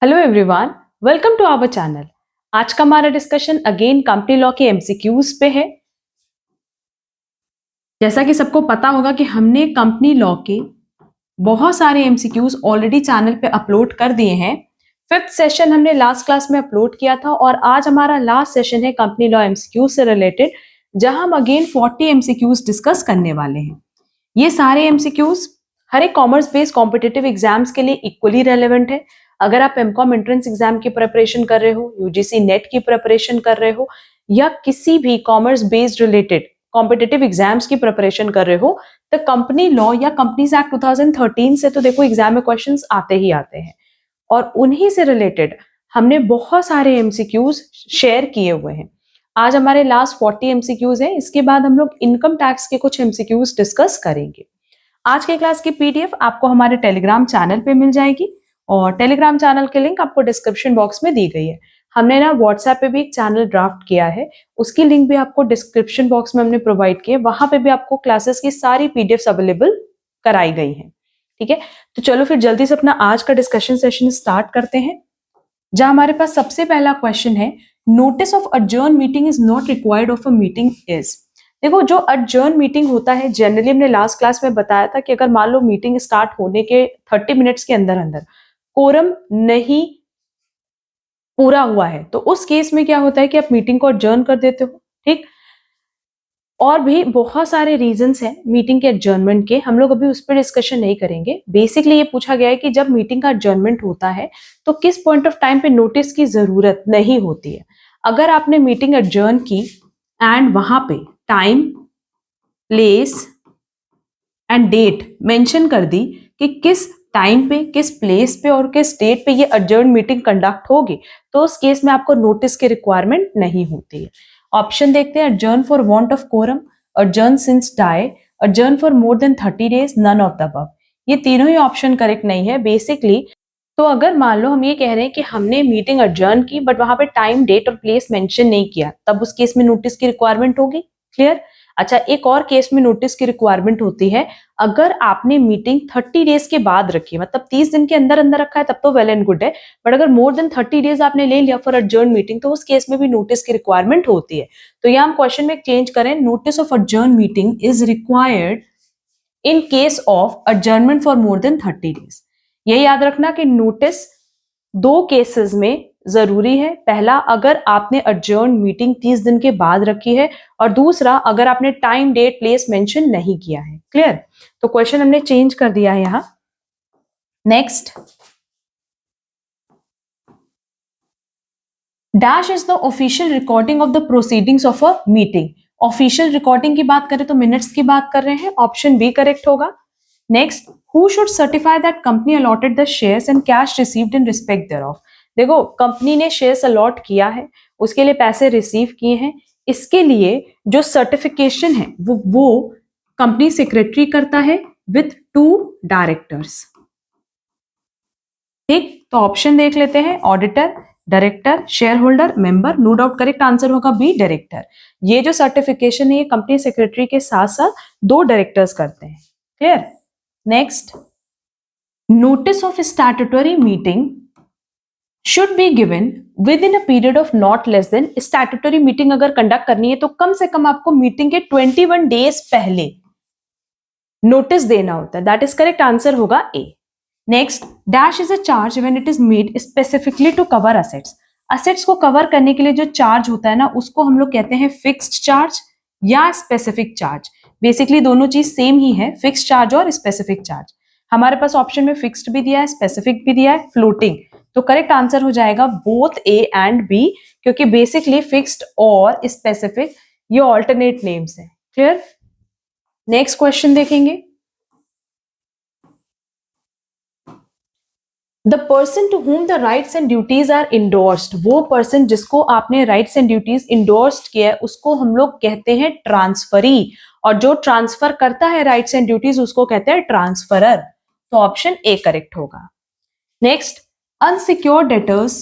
Hello everyone, welcome to our channel. आज का हमारा डिस्कशन अगेन कंपनी लॉ के एमसीक्यूज पे है। जैसा कि सबको पता होगा कि हमने कंपनी लॉ के बहुत सारे एमसीक्यूज ऑलरेडी चैनल पे अपलोड कर दिए हैं। फिफ्थ सेशन हमने लास्ट क्लास में अपलोड किया था और आज हमारा लास्ट सेशन है कंपनी लॉ एमसीक्यूज से रिलेटेड, जहां हम अगेन 40 एमसीक्यूज डिस्कस करने वाले हैं। ये सारे एमसीक्यूज हर एक कॉमर्स बेस्ड कॉम्पिटिटिव एग्जाम्स के लिए इक्वली रेलेवेंट है। अगर आप एमकॉम एंट्रेंस एग्जाम की प्रिपरेशन कर रहे हो, यूजीसी नेट की प्रिपरेशन कर रहे हो या किसी भी commerce based related competitive exams की प्रिपरेशन कर रहे हो, तो कंपनी लॉ या कंपनीज एक्ट 2013 से तो देखो एग्जाम में क्वेश्चंस आते ही आते हैं और उन्हीं से रिलेटेड हमने बहुत सारे एमसीक्यूज शेयर किए हुए हैं। आज हमारे लास्ट 40 एमसीक्यूज हैं। इसके बाद हम लोग इनकम टैक्स के कुछ एमसीक्यूज डिस्कस करेंगे। आज के क्लास की पीडीएफ आपको हमारे टेलीग्राम चैनल पे मिल जाएगी और टेलीग्राम चैनल की लिंक आपको डिस्क्रिप्शन बॉक्स में दी गई है। हमने ना व्हाट्सएप पे भी एक चैनल ड्राफ्ट किया है, उसकी लिंक भी आपको डिस्क्रिप्शन बॉक्स में हमने प्रोवाइड की है। वहां पे भी आपको क्लासेस की सारी पीडीएफ अवेलेबल कराई गई है। ठीक है, तो चलो फिर जल्दी से अपना आज का डिस्कशन सेशन स्टार्ट करते हैं। जहां हमारे पास सबसे पहला क्वेश्चन है, notice of adjourn meeting is not required of a meeting is. देखो, जो अडजर्न मीटिंग होता है, जनरली हमने लास्ट क्लास में बताया था कि अगर मान लो मीटिंग स्टार्ट होने के 30 मिनट्स के अंदर अंदर कोरम नहीं पूरा हुआ है तो उस केस में क्या होता है कि आप मीटिंग को अडजर्न कर देते हो। ठीक, और भी बहुत सारे रीजंस हैं मीटिंग के एडजर्नमेंट के, हम लोग अभी उस पर डिस्कशन नहीं करेंगे। बेसिकली ये पूछा गया है कि जब मीटिंग का एडजर्नमेंट होता है तो किस पॉइंट ऑफ टाइम पे नोटिस की जरूरत नहीं होती है। अगर आपने मीटिंग एडजर्न की एंड वहां पे time, place and date mention कर दी कि किस टाइम पे, किस प्लेस पे और किस डेट पे ये एडजर्न मीटिंग कंडक्ट होगी, तो उस केस में आपको नोटिस की रिक्वायरमेंट नहीं होती है। ऑप्शन देखते हैं, adjourn for want of quorum, adjourn sine die, adjourn for more than 30 days, none of the above. ये तीनों ही ऑप्शन करेक्ट नहीं है बेसिकली। तो अगर मान लो हम ये कह रहे हैं कि हमने मीटिंग एडजर्न की बट वहां पे टाइम, डेट और प्लेस मेंशन नहीं किया, तब उस केस में नोटिस की रिक्वायरमेंट होगी। क्लियर? अच्छा, एक और केस में नोटिस की रिक्वायरमेंट होती है, अगर आपने मीटिंग 30 डेज के बाद रखी, मतलब 30 दिन के अंदर अंदर रखा है तब तो वेल एंड गुड है, बट अगर मोर देन 30 डेज आपने ले लिया फॉर एडजर्न मीटिंग तो उस केस में भी नोटिस की रिक्वायरमेंट होती है। तो यहां हम क्वेश्चन में चेंज करें, notice of adjourn meeting is required in case of adjournment for more than 30 days. ये याद रखना कि नोटिस दो केसेस में जरूरी है। पहला, अगर आपने एडजर्न मीटिंग 30 दिन के बाद रखी है, और दूसरा अगर आपने टाइम, डेट, प्लेस मेंशन नहीं किया है। क्लियर? तो क्वेश्चन हमने चेंज कर दिया है यहां। Next, dash is the official recording of the proceedings of a meeting. Official recording की बात करें तो मिनट्स की बात कर रहे हैं, ऑप्शन बी करेक्ट होगा। Next, who should certify that company allotted the shares and cash received in respect thereof. देखो, कंपनी ने शेयर्स अलॉट किया है, उसके लिए पैसे रिसीव किए हैं, इसके लिए जो सर्टिफिकेशन है वो कंपनी सेक्रेटरी करता है विथ 2 डायरेक्टर्स। ठीक, तो ऑप्शन देख लेते हैं, auditor, director, shareholder, member. No doubt correct answer होगा बी, डायरेक्टर। ये जो सर्टिफिकेशन है ये कंपनी सेक्रेटरी के साथ साथ 2 डायरेक्टर्स करते हैं। Clear? Next, notice of statutory meeting should be given with in a period of not less than. Statutory meeting अगर कंडक्ट करनी है तो कम से कम आपको मीटिंग के 21 डेज पहले नोटिस देना होता है। दैट इज करेक्ट आंसर होगा A. Next, dash is a charge when it is made specifically to cover assets. Assets को कवर करने के लिए जो चार्ज होता है ना, उसको हम लोग कहते हैं फिक्स्ड चार्ज या स्पेसिफिक चार्ज। बेसिकली दोनों चीज सेम ही है, फिक्स्ड चार्ज और स्पेसिफिक चार्ज। हमारे पास ऑप्शन में फिक्स्ड भी दिया है, स्पेसिफिक भी दिया है, फ्लोटिंग। तो करेक्ट आंसर हो जाएगा बोथ ए एंड बी, क्योंकि बेसिकली फिक्स्ड और स्पेसिफिक ये ऑल्टरनेट नेम्स हैं। क्लियर? नेक्स्ट क्वेश्चन देखेंगे, the person to whom the rights and duties are endorsed. वो पर्सन जिसको आपने राइट्स एंड ड्यूटीज इंडोर्स्ड किया है उसको हम लोग कहते हैं ट्रांसफरी, और जो ट्रांसफर करता है राइट्स एंड ड्यूटीज उसको कहते हैं ट्रांसफरर। तो ऑप्शन ए करेक्ट होगा। Next, unsecured debtors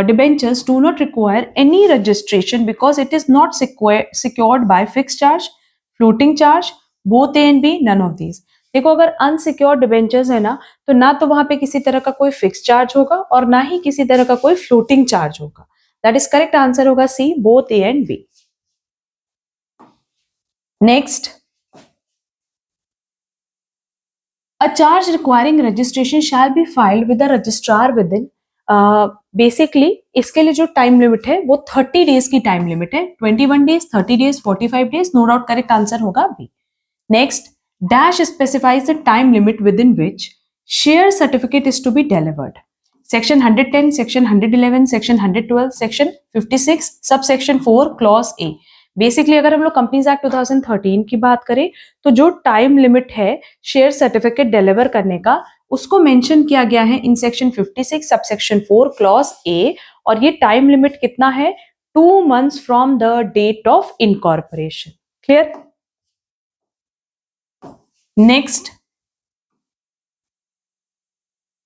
debentures do not require any registration because it is not secured by fixed charge, floating charge, both A and B, none of these. देखो अगर unsecured debentures है ना, तो ना तो वहां पे किसी तरह का कोई फिक्स चार्ज होगा और ना ही किसी तरह का कोई फ्लोटिंग चार्ज होगा। दैट इज करेक्ट आंसर होगा C, both A and B. Next, a charge requiring registration shall be filed with the registrar within basically इसके लिए जो टाइम लिमिट है वो 30 डेज की टाइम लिमिट है। 21 days, 30 days, 45 days, no doubt correct answer होगा B. Next, dash specifies the time limit within which share certificate is to be delivered. Section 110, section 111, section 112, section 56, sub section 4 clause A. Basically अगर हम लोग companies act 2013 की बात करें तो जो time limit है शेयर सर्टिफिकेट डिलीवर करने का उसको मेंशन किया गया है in section 56 sub section 4 clause A, और ये टाइम लिमिट कितना है, 2 months from the date of incorporation. Clear? Next,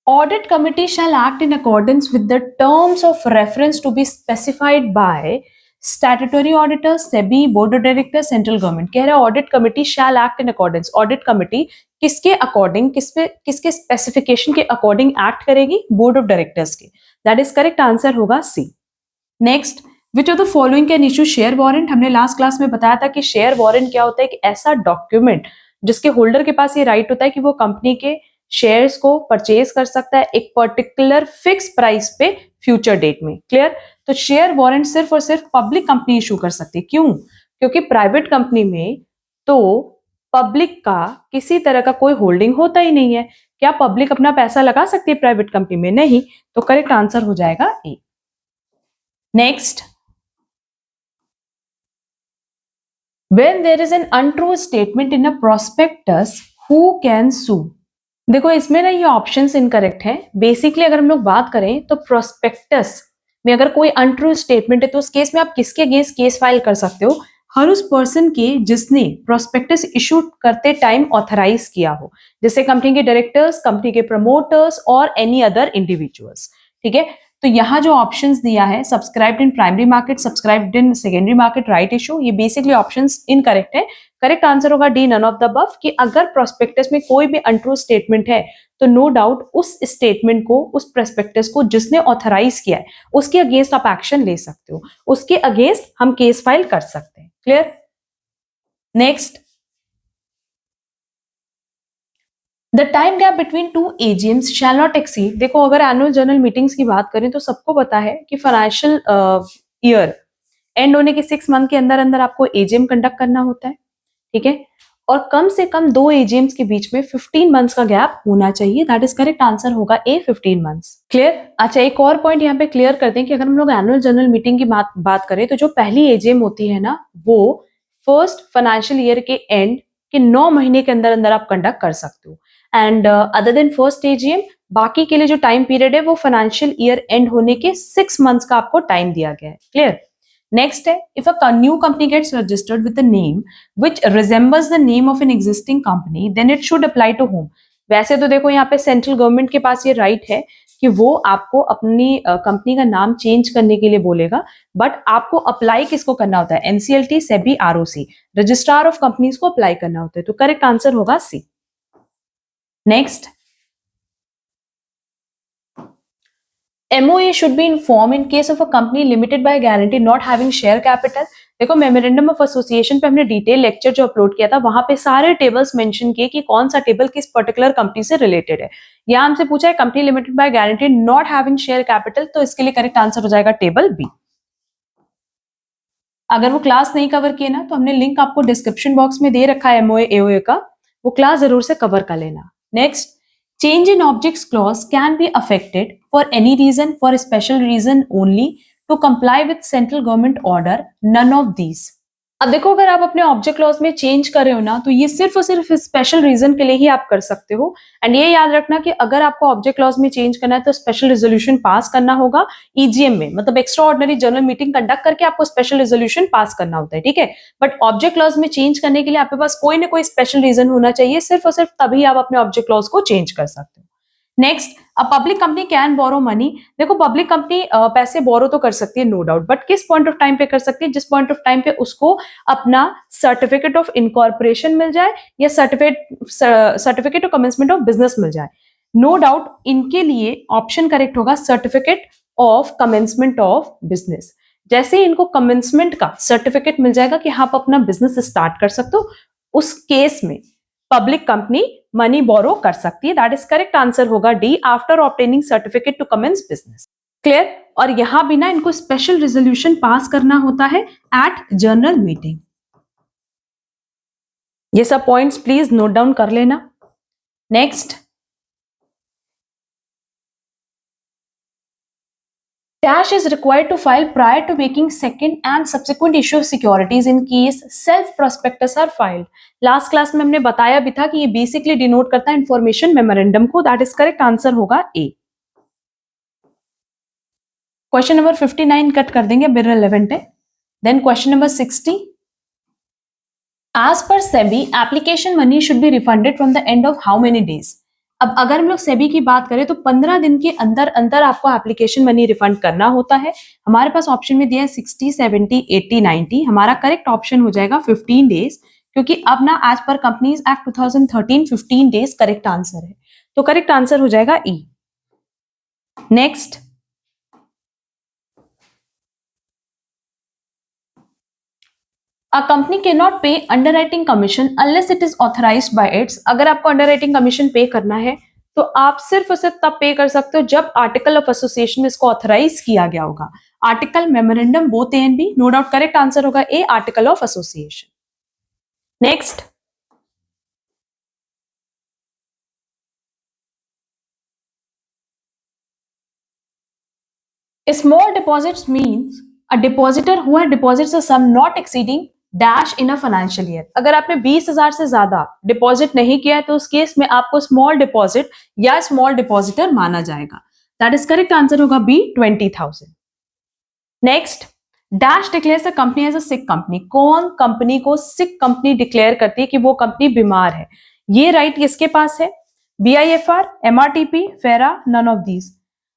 audit committee shall act in accordance with the terms of reference to be specified by statutory auditors, SEBI, board of directors, central government। कह रहा है audit committee shall act in accordance। audit committee किसके according, किसके specification के according act करेगी, board of directors के। That is correct answer होगा C. Next, which of the following can issue share warrant. हमने लास्ट क्लास में बताया था कि शेयर वारंट क्या होता है, कि ऐसा डॉक्यूमेंट जिसके होल्डर के पास ये राइट होता है कि वो कंपनी के शेयर्स को परचेज कर सकता है एक पर्टिकुलर फिक्स प्राइस पे फ्यूचर डेट में। क्लियर? तो शेयर वारंट सिर्फ और सिर्फ पब्लिक कंपनी इशू कर सकती है। क्यों? क्योंकि प्राइवेट कंपनी में तो पब्लिक का किसी तरह का कोई होल्डिंग होता ही नहीं है। क्या पब्लिक अपना पैसा लगा सकती है प्राइवेट कंपनी में? नहीं। तो करेक्ट आंसर हो जाएगा A. Next, when there is an untrue statement in a prospectus, who can sue? देखो इसमें ना ये ऑप्शंस इनकरेक्ट हैं। बेसिकली अगर हम लोग बात करें तो प्रोस्पेक्टस में अगर कोई अनट्रू स्टेटमेंट है तो उस केस में आप किसके अगेंस्ट केस फाइल कर सकते हो, हर उस पर्सन के जिसने प्रोस्पेक्टस इशू करते टाइम ऑथराइज किया हो, जैसे कंपनी के डायरेक्टर्स, कंपनी के प्रमोटर्स और एनी अदर इंडिविजुअल्स। ठीक है, तो यहाँ जो ऑप्शंस दिया है, subscribed in primary market, subscribed in secondary market, right issue, ये बेसिकली ऑप्शंस इनकरेक्ट है। करेक्ट आंसर होगा D, none of the above, कि अगर प्रोस्पेक्टस में कोई भी अनट्रू स्टेटमेंट है तो नो डाउट उस स्टेटमेंट को, उस प्रोस्पेक्टस को जिसने ऑथराइज किया है उसके अगेंस्ट आप एक्शन ले सकते हो, उसके अगेंस्ट हम केस फाइल कर सकते हैं। Clear? Next, the time gap between two AGMs shall not exceed. देखो अगर एनुअल जनरल मीटिंग्स की बात करें तो सबको पता है कि फाइनेंशियल ईयर एंड होने के 6 मंथ के अंदर अंदर आपको एजीएम कंडक्ट करना होता है। ठीक है, और कम से कम 2 एजीएम्स के बीच में 15 मंथ्स का गैप होना चाहिए। दैट इज करेक्ट आंसर होगा ए, 15 मंथ्स। क्लियर? अच्छा, एक और पॉइंट यहाँ पे क्लियर करते हैं कि अगर हम लोग एनुअल जनरल मीटिंग की बात करें तो जो पहली एजीएम होती है ना, वो फर्स्ट फाइनेंशियल ईयर के एंड के 9 महीने के अंदर अंदर आप कंडक्ट कर सकते हो। And other than first AGM, बाकी के लिए जो टाइम पीरियड है वो फाइनेंशियल ईयर एंड होने के 6 मंथ्स का आपको टाइम दिया गया है। क्लियर? नेक्स्ट है, if a new company gets registered with the name which resembles the name of an existing company then it should apply to whom. वैसे तो देखो यहाँ पे सेंट्रल गवर्नमेंट के पास ये राइट है कि वो आपको अपनी कंपनी का नाम चेंज करने के लिए बोलेगा, बट आपको अप्लाई किसको करना होता है? NCLT, SEBI, ROC, registrar of companies को अप्लाई करना होता है। तो करेक्ट आंसर होगा C. Next, MOA should be informed in case of a company limited by guarantee not having share capital। देखो मेमोरेंडम ऑफ एसोसिएशन पे हमने डिटेल लेक्चर जो अपलोड किया था वहां पे सारे टेबल्स मेंशन किए कि कौन सा टेबल किस पर्टिकुलर कंपनी से रिलेटेड है। यहां हमसे पूछा है company limited by guarantee not having share capital, तो इसके लिए करेक्ट आंसर हो जाएगा टेबल बी। अगर वो क्लास नहीं कवर किए ना तो हमने लिंक आपको डिस्क्रिप्शन बॉक्स में दे रखा है MOA AOA का, वो क्लास जरूर से कवर कर लेना। Next, change in objects clause can be affected for any reason, for a special reason only, to comply with central government order, none of these। अब देखो अगर आप अपने ऑब्जेक्ट क्लॉज में चेंज कर रहे हो ना तो ये सिर्फ और सिर्फ स्पेशल रीजन के लिए ही आप कर सकते हो। एंड ये याद रखना कि अगर आपको ऑब्जेक्ट क्लॉज में चेंज करना है तो स्पेशल रेजोल्यूशन पास करना होगा ईजीएम में, मतलब extra ordinary general meeting conduct करके आपको स्पेशल रेजोल्यूशन पास करना होता है। ठीक है, बट ऑब्जेक्ट क्लॉज में चेंज करने के लिए आपके पास कोई ना कोई स्पेशल रीजन होना चाहिए, सिर्फ और सिर्फ तभी आप अपने ऑब्जेक्ट क्लॉज को चेंज कर सकते हो। Next, a public company can borrow money. देखो पब्लिक कंपनी पैसे बोरो तो कर सकती है नो डाउट, बट किस पॉइंट ऑफ टाइम पे कर सकती है? जिस पॉइंट ऑफ टाइम पे उसको अपना सर्टिफिकेट ऑफ इनकॉर्पोरेशन मिल जाए या certificate of commencement of business मिल जाए। नो डाउट इनके लिए ऑप्शन करेक्ट होगा certificate of commencement of business. जैसे ही इनको कमेंसमेंट का सर्टिफिकेट मिल जाएगा कि आप अपना बिजनेस स्टार्ट कर सकते हो, उस केस में पब्लिक कंपनी मनी बोरो कर सकती है। दैट इज करेक्ट आंसर होगा D, after obtaining certificate to commence business. Clear? और यहां भी ना इनको स्पेशल रेजोल्यूशन पास करना होता है एट जनरल मीटिंग। ये सब पॉइंट्स प्लीज नोट डाउन कर लेना। Next, cash is required to file prior to making second and subsequent issue of securities in case self prospectus are filed। Last class में हमने बताया भी था कि ये बेसिकली डिनोट करता है इंफॉर्मेशन मेमोरेंडम को। दैट इज करेक्ट आंसर होगा ए। क्वेश्चन नंबर 59 कट कर देंगे, बिर रिलेवेंट है। Then question number 60, as per SEBI application money should be refunded from the end of how many days. अब अगर हम लोग सेबी की बात करें तो 15 दिन के अंदर अंदर आपको एप्लीकेशन मनी रिफंड करना होता है। हमारे पास ऑप्शन में दिया है 60, 70, 80, 90। हमारा करेक्ट ऑप्शन हो जाएगा 15 डेज, क्योंकि अब ना एज पर companies act 2013 15 days correct answer है, तो करेक्ट आंसर हो जाएगा E. Next, A company cannot pay underwriting commission unless it is authorized by its। अगर आपको underwriting commission पे करना है तो आप सिर्फ और सिर्फ तब पे कर सकते हो जब आर्टिकल ऑफ एसोसिएशन में इसको ऑथराइज किया गया होगा। Article, memorandum, both A and B. No doubt correct answer होगा A, article of association. Next, small deposits means a depositor who deposits a sum not exceeding dash in a financial year. अगर आपने 20,000 से ज्यादा deposit नहीं किया है तो उस केस में आपको स्मॉल डिपॉजिट या स्मॉल डिपॉजिटर माना जाएगा। दैट इज करेक्ट आंसर होगा B, 20,000। Next, dash declares a company as a sick company. कौन कंपनी को सिक कंपनी डिक्लेयर करती है कि वो कंपनी बीमार है? ये राइट किसके पास है? BIFR, MRTP, फेरा, नन ऑफ दीज।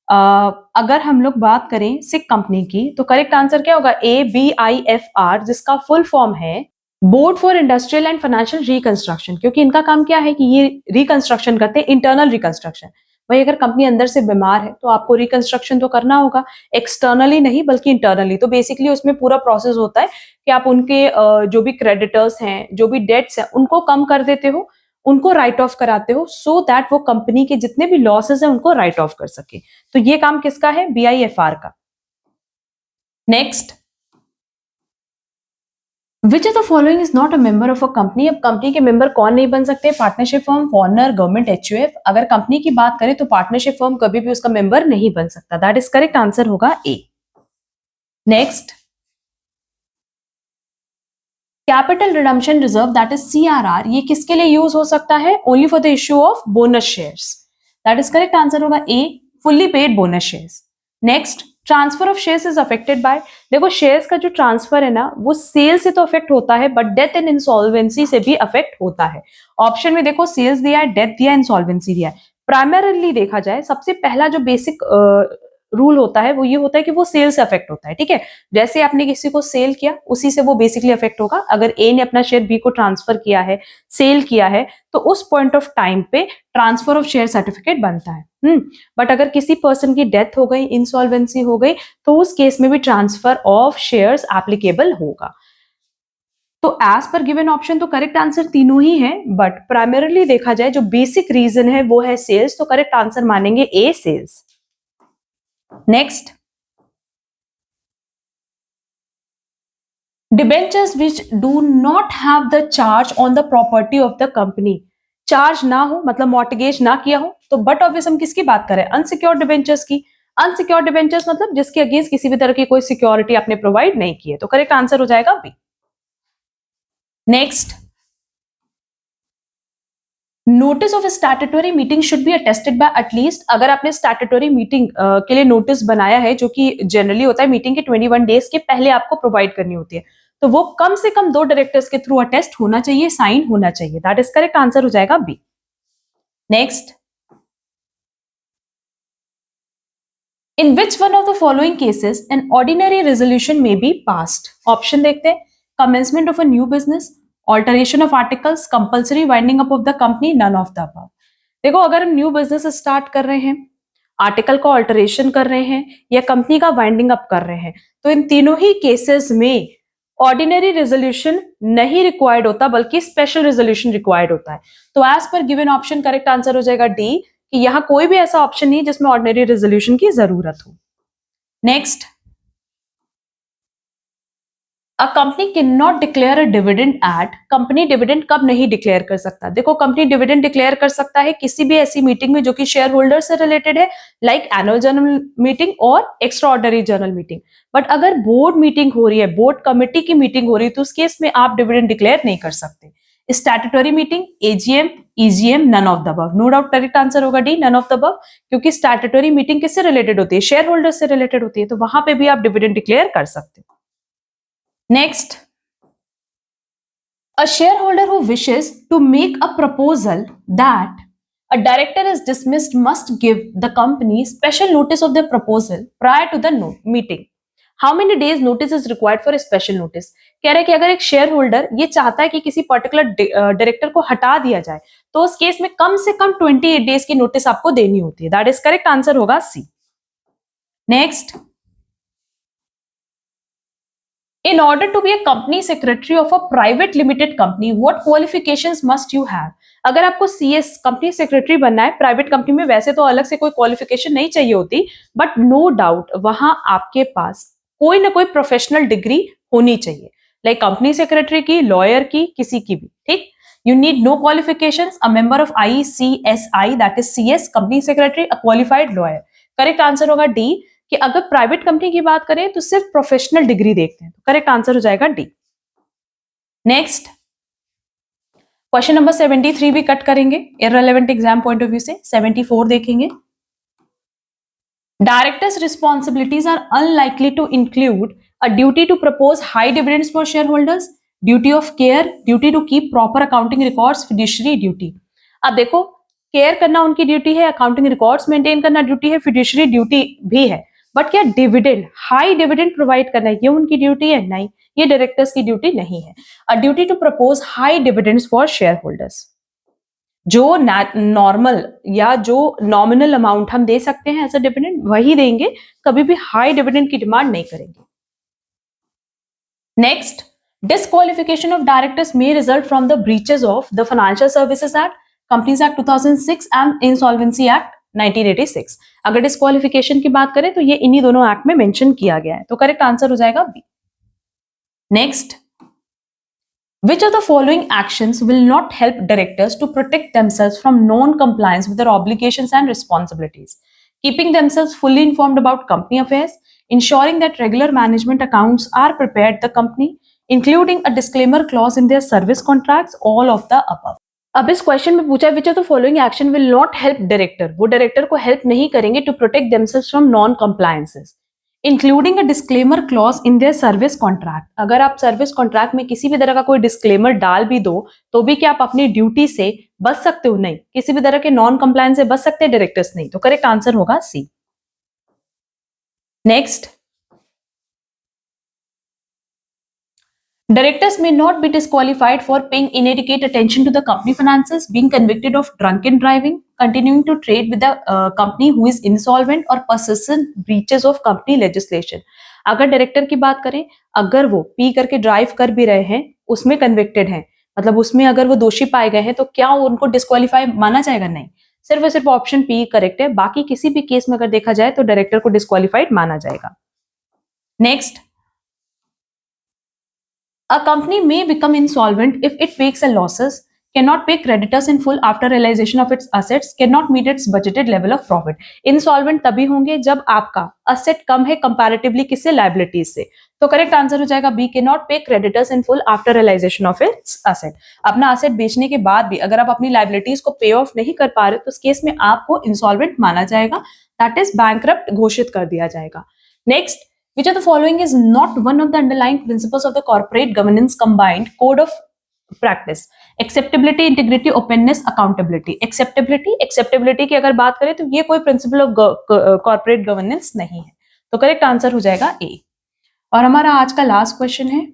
अगर हम लोग बात करें सिक कंपनी की तो करेक्ट आंसर क्या होगा? ABIFR, जिसका फुल फॉर्म है board for industrial and financial reconstruction, क्योंकि इनका काम क्या है कि ये रिकंस्ट्रक्शन करते हैं, इंटरनल रिकंस्ट्रक्शन। भाई अगर कंपनी अंदर से बीमार है तो आपको रिकंस्ट्रक्शन तो करना होगा, एक्सटर्नली नहीं बल्कि इंटरनली। तो बेसिकली उसमें पूरा प्रोसेस होता है कि आप उनके जो भी क्रेडिटर्स हैं, जो भी डेट्स हैं, उनको कम कर देते हो, उनको राइट ऑफ कराते हो, सो दैट वो कंपनी के जितने भी लॉसेस हैं उनको राइट ऑफ कर सके। तो ये काम किसका है? BIFR का। Next, which of the following is not a member of a company. अब कंपनी के मेंबर कौन नहीं बन सकते? Partnership firm, foreigner, government, HUF। अगर कंपनी की बात करें तो पार्टनरशिप फर्म कभी भी उसका मेंबर नहीं बन सकता। दैट इज करेक्ट आंसर होगा A. Next, capital redemption reserve that is CRR, ये किसके लिए यूज हो सकता है? Only for the issue of bonus shares. That is correct answer होगा A, fully paid bonus shares. Next, transfer of shares is affected by. देखो shares का जो ट्रांसफर है ना वो सेल से तो अफेक्ट होता है, बट डेथ एंड इंसॉल्वेंसी से भी अफेक्ट होता है। ऑप्शन में देखो सेल्स दिया है, डेथ दिया है, इंसॉल्वेंसी दिया है। प्राइमरीली देखा जाए सबसे पहला जो बेसिक रूल होता है वो ये होता है कि वो सेल से अफेक्ट होता है। ठीक है, जैसे आपने किसी को सेल किया उसी से वो बेसिकली अफेक्ट होगा। अगर ए ने अपना शेयर बी को ट्रांसफर किया है, सेल किया है, तो उस पॉइंट ऑफ टाइम पे ट्रांसफर ऑफ शेयर सर्टिफिकेट बनता है। बट अगर किसी पर्सन की डेथ हो गई, इंसॉल्वेंसी हो गई, तो उस केस में भी ट्रांसफर ऑफ शेयर्स एप्लीकेबल होगा। तो एज पर गिवन ऑप्शन तो करेक्ट आंसर तीनों ही है, बट प्राइमरीली देखा जाए जो बेसिक रीजन है वो है सेल्स, तो करेक्ट आंसर मानेंगे A, sales. Next, debentures which do not have the charge on the property of the company. Charge ना हो मतलब मॉर्टगेज ना किया हो, तो बट ऑब्वियस हम किसकी बात करें? अनसिक्योर्ड डिबेंचर्स की। अनसिक्योर्ड डिबेंचर्स मतलब जिसके अगेंस्ट किसी भी तरह की कोई सिक्योरिटी आपने प्रोवाइड नहीं की है, तो करेक्ट आंसर हो जाएगा B. Next, notice of statutory meeting should be attested by at least. अगर आपने स्टैट्यूटरी मीटिंग के लिए नोटिस बनाया है, जो कि जनरली होता है मीटिंग के 21 डेज के पहले आपको प्रोवाइड करनी होती है, तो वो कम से कम 2 डायरेक्टर्स के थ्रू अटेस्ट होना चाहिए, साइन होना चाहिए। दैट इज करेक्ट आंसर हो जाएगा B. Next, in which one of the following cases an ordinary resolution may be passed? Option देखते हैं, commencement of a new business, alteration of articles, compulsory winding up of the company, none of the above. देखो, अगर हम new business start कर रहे हैं, article का alteration कर रहे हैं या कंपनी का वाइंडिंग अप कर रहे हैं, तो इन तीनों ही केसेस में ऑर्डिनरी रेजोल्यूशन नहीं रिक्वायर्ड होता, बल्कि स्पेशल रेजोल्यूशन रिक्वायर्ड होता है। तो as per given option correct answer हो जाएगा डी, कि यहां कोई भी ऐसा ऑप्शन नहीं जिसमें ऑर्डिनरी रेजोल्यूशन की जरूरत हो। Next, a company can not declare a dividend at, company dividend कब नहीं डिक्लेयर कर सकता? देखो, कंपनी डिविडेंड डिक्लेयर कर सकता है किसी भी ऐसी मीटिंग में जो कि शेयर होल्डर से रिलेटेड है, लाइक एनुअल जनरल मीटिंग और extra ordinary general meeting. But अगर बोर्ड मीटिंग हो रही है, बोर्ड कमिटी की मीटिंग हो रही है, तो उस केस में आप डिविडेंड डिक्लेयर नहीं कर सकते। Statutory meeting, AGM, EGM, none of the above. No doubt correct answer होगा D, none of the above, क्योंकि स्टैट्यूटरी मीटिंग किससे रिलेटेड होती है? शेयर होल्डर से रिलेटेड होती है, तो वहां पे भी आप डिविडेंड डिक्लेयर कर सकते हो। Next, a shareholder who wishes to make a proposal that a director is dismissed must give the company special notice of their proposal prior to the meeting. How many days notice is required for a special notice? कह रहे हैं कि अगर एक share holder ये चाहता है कि किसी पर्टिकुलर डायरेक्टर को हटा दिया जाए, तो उस केस में कम से कम 28 डेज की नोटिस आपको देनी होती है। दैट इज करेक्ट आंसर होगा C. Next, in order to be a company secretary of a private limited company, what qualifications must you have? अगर आपको CS कंपनी सेक्रेटरी बनना है प्राइवेट कंपनी में, वैसे तो अलग से कोई क्वालिफिकेशन नहीं चाहिए होती, बट नो डाउट वहां आपके पास कोई ना कोई प्रोफेशनल डिग्री होनी चाहिए, लाइक कंपनी सेक्रेटरी की, लॉयर की, किसी की भी, ठीक। You need no qualifications, a member of ICSI that is CS company secretary, a qualified lawyer. Correct answer होगा डी, कि अगर प्राइवेट कंपनी की बात करें तो सिर्फ प्रोफेशनल डिग्री देखते हैं, तो करेक्ट आंसर हो जाएगा डी। नेक्स्ट, क्वेश्चन नंबर 73 भी कट करेंगे irrelevant exam point of view से। 74 देखेंगे, directors responsibilities are unlikely to include a duty to propose high dividends for shareholders, duty of care, duty to keep proper accounting records, fiduciary duty. अब देखो, care करना उनकी duty है, accounting records maintain करना duty है, fiduciary duty भी है, but क्या डिविडेंड, हाई डिविडेंड प्रोवाइड करना ये उनकी ड्यूटी है? नहीं, ये डायरेक्टर्स की ड्यूटी नहीं है। A duty to propose high dividends for shareholders, जो नॉर्मल या जो नॉमिनल अमाउंट हम दे सकते हैं एज अ डिविडेंड वही देंगे, कभी भी हाई डिविडेंड की डिमांड नहीं करेंगे। Next, disqualification of directors may result from the breaches of the Financial Services Act, Companies Act 2006 and Insolvency Act 1986। अगर डिस्क्वालिफिकेशन की बात करें तो ये इन्हीं दोनों एक्ट में मेंशन किया गया है, तो करेक्ट आंसर हो जाएगा B. Next, which of the following actions will not help directors to protect themselves from non-compliance with their obligations and responsibilities? Keeping themselves fully informed about company affairs, ensuring that regular management accounts are prepared at the company, including a disclaimer clause in their service contracts, all of the above। अब इस question में पूछा which of the following action will not help director, वो director को help नहीं करेंगे to protect themselves from non compliances, including a disclaimer clause in their service contract. अगर आप सर्विस कॉन्ट्रैक्ट में किसी भी तरह का कोई डिस्क्लेमर डाल भी दो, तो भी क्या आप अपनी ड्यूटी से बच सकते हो? नहीं, किसी भी तरह के नॉन कंप्लायंस से बच सकते हैं डायरेक्टर्स? नहीं, तो करेक्ट आंसर होगा C. Next, directors may not be disqualified for paying inadequate attention to the company finances, being convicted of drunken driving, continuing to trade with the company who is insolvent, or persistent breaches of company legislation। अगर director की बात करें, अगर वो P करके drive कर भी रहे हैं, उसमें कन्विक्टेड हैं, मतलब उसमें अगर वो दोषी पाए गए हैं, तो क्या उनको डिस्क्वालीफाई माना जाएगा? नहीं, सिर्फ और सिर्फ ऑप्शन पी करेक्ट है। बाकी किसी भी केस में अगर देखा जाए तो डायरेक्टर को डिस्क्वालीफाइड माना जाएगा। Next, a company may become insolvent if it makes a losses, cannot pay creditors in full after realization of its assets, cannot meet its budgeted level of profit। insolvent तभी होंगे जब आपका asset कम है comparatively किससे? liabilities से। तो correct answer हो जाएगा B, cannot pay creditors in full after realization of its asset। अपना asset बेचने के बाद भी अगर आप अपनी liabilities को pay off नहीं कर पा रहे, तो उस केस में आपको insolvent माना जाएगा, that is bankrupt घोषित कर दिया जाएगा। Next, which of the following is not one of the underlying principles of the corporate governance combined code of practice. Acceptability, integrity, openness, accountability. Acceptability की अगर बात करें तो ये कोई प्रिंसिपल ऑफ कॉर्पोरेट गवर्नेंस नहीं है, तो करेक्ट आंसर हो जाएगा ए। और हमारा आज का लास्ट क्वेश्चन है,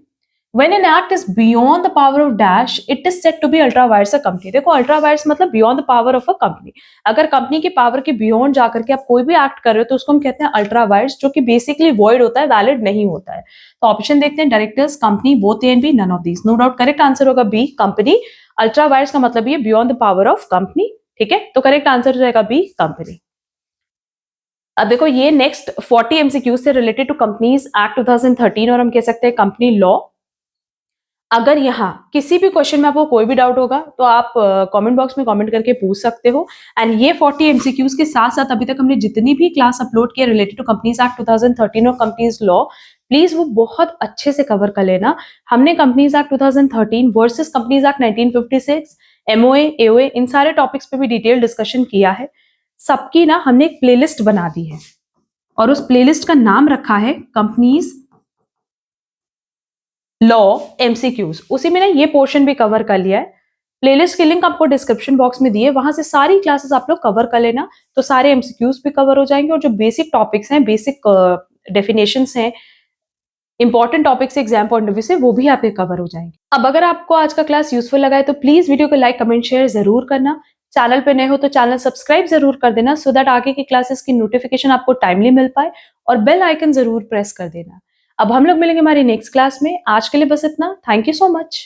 When an act is beyond the power of dash, it is said to be ultra vires a company। देखो अल्ट्रा वायर्स मतलब beyond the power of a company. अगर कंपनी की पावर के बियॉन्ड जाकर के आप कोई भी एक्ट कर रहे हो तो उसको हम कहते हैं अल्ट्रा वायर्स, जो कि बेसिकली वॉइड होता है, वैलिड नहीं होता है। तो ऑप्शन देखते हैं, directors, company, both A and B, none of these. No doubt correct answer होगा बी, कंपनी। अल्ट्रा वायर्स का मतलब ये beyond the power of company, ठीक है, तो करेक्ट आंसर हो जाएगा बी, कंपनी। अब देखो ये नेक्स्ट 40 एमसीक्यू से रिलेटेड टू कंपनीज एक्ट 2013 और हम कह सकते हैं कंपनी लॉ। अगर यहाँ किसी भी क्वेश्चन में आपको कोई भी डाउट होगा तो आप कमेंट बॉक्स में कमेंट करके पूछ सकते हो। एंड ये 40 एमसीक्यूज के साथ साथ अभी तक हमने जितनी भी क्लास अपलोड किया रिलेटेड टू कंपनीज एक्ट 2013 और कंपनीज लॉ, प्लीज वो बहुत अच्छे से कवर कर लेना। हमने companies act 2013 versus companies act 1956, MOA, AOA, इन सारे टॉपिक्स पे भी डिटेल डिस्कशन किया है। सबकी ना हमने एक प्लेलिस्ट बना दी है और उस प्लेलिस्ट का नाम रखा है कंपनीज लॉ एमसीक्यूज। उसी में ना ये पोर्शन भी कवर कर लिया है। प्लेलिस्ट की लिंक आपको डिस्क्रिप्शन बॉक्स में दी है, वहां से सारी क्लासेस आप लोग कवर कर लेना, तो सारे एमसीक्यूज भी कवर हो जाएंगे और जो बेसिक टॉपिक्स हैं, बेसिक डेफिनेशंस हैं, important topics exam point of view से, वो भी आपके कवर हो जाएंगे। अब अगर आपको आज का क्लास यूजफुल लगा है तो प्लीज वीडियो को लाइक, कमेंट, शेयर जरूर करना। चैनल पे नए हो तो चैनल सब्सक्राइब जरूर कर देना, सो दैट आगे की क्लासेस की नोटिफिकेशन आपको टाइमली मिल पाए, और बेल आइकन जरूर प्रेस कर देना। अब हम लोग मिलेंगे हमारी नेक्स्ट क्लास में। आज के लिए बस इतना। Thank you so much.